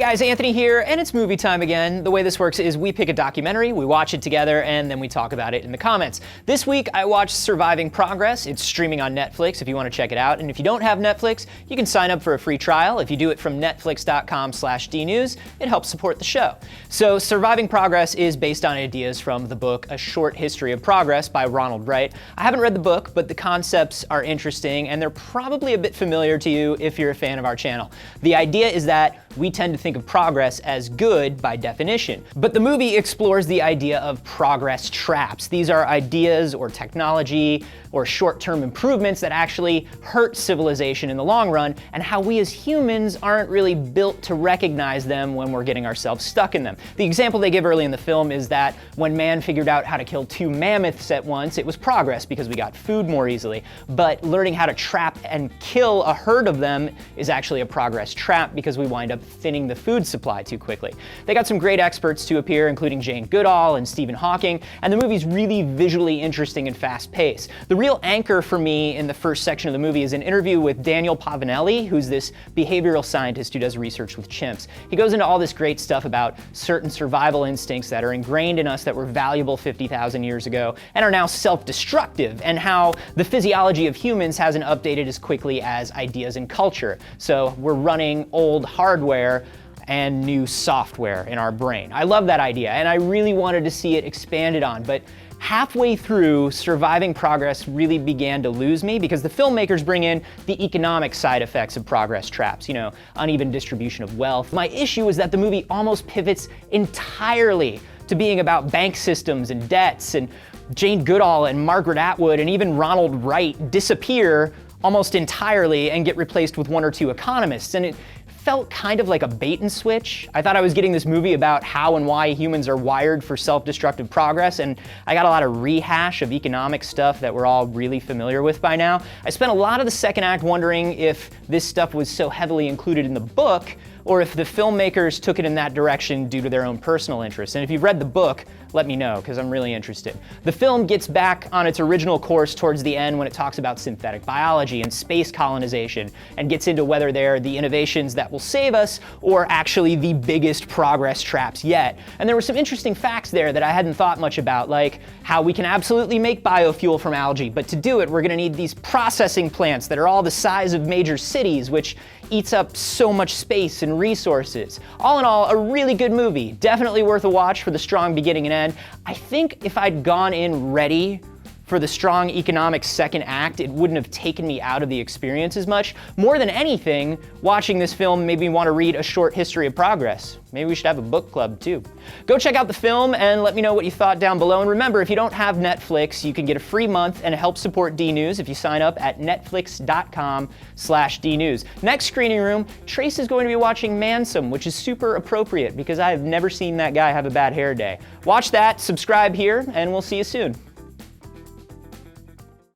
guys, Anthony here, and it's movie time again. The way this works is we pick a documentary, we watch it together, and then we talk about it in the comments. This week I watched Surviving Progress. It's streaming on Netflix if you want to check it out, and if you don't have Netflix, you can sign up for a free trial. If you do it from netflix.com/dnews, it helps support the show. So Surviving Progress is based on ideas from the book A Short History of Progress by Ronald Wright. I haven't read the book, but the concepts are interesting, and they're probably a bit familiar to you if you're a fan of our channel. The idea is that we tend to think of progress as good by definition. But the movie explores the idea of progress traps. These are ideas or technology or short-term improvements that actually hurt civilization in the long run, and how we as humans aren't really built to recognize them when we're getting ourselves stuck in them. The example they give early in the film is that when man figured out how to kill 2 mammoths at once, it was progress because we got food more easily. But learning how to trap and kill a herd of them is actually a progress trap because we wind up thinning the food supply too quickly. They got some great experts to appear, including Jane Goodall and Stephen Hawking, and the movie's really visually interesting and fast-paced. The real anchor for me in the first section of the movie is an interview with Daniel Pavanelli, who's this behavioral scientist who does research with chimps. He goes into all this great stuff about certain survival instincts that are ingrained in us that were valuable 50,000 years ago and are now self-destructive, and how the physiology of humans hasn't updated as quickly as ideas and culture. So we're running old hardware and new software in our brain. I love that idea, and I really wanted to see it expanded on, but halfway through, Surviving Progress really began to lose me because the filmmakers bring in the economic side effects of progress traps, uneven distribution of wealth. My issue is that the movie almost pivots entirely to being about bank systems and debts, and Jane Goodall and Margaret Atwood and even Ronald Wright disappear almost entirely and get replaced with 1 or 2 economists, and it felt kind of like a bait and switch. I thought I was getting this movie about how and why humans are wired for self-destructive progress, and I got a lot of rehash of economic stuff that we're all really familiar with by now. I spent a lot of the second act wondering if this stuff was so heavily included in the book, or if the filmmakers took it in that direction due to their own personal interests. And if you've read the book, let me know, because I'm really interested. The film gets back on its original course towards the end when it talks about synthetic biology and space colonization, and gets into whether they're the innovations that will save us or actually the biggest progress traps yet. And there were some interesting facts there that I hadn't thought much about, like how we can absolutely make biofuel from algae, but to do it, we're gonna need these processing plants that are all the size of major cities, which eats up so much space and resources. All in all, a really good movie. Definitely worth a watch for the strong beginning and end. I think if I'd gone in ready for the strong economic second act, it wouldn't have taken me out of the experience as much. More than anything, watching this film made me want to read A Short History of Progress. Maybe we should have a book club too. Go check out the film and let me know what you thought down below. And remember, if you don't have Netflix, you can get a free month and help support DNews if you sign up at netflix.com/dnews. Next screening room, Trace is going to be watching Mansome, which is super appropriate because I have never seen that guy have a bad hair day. Watch that, subscribe here, and we'll see you soon.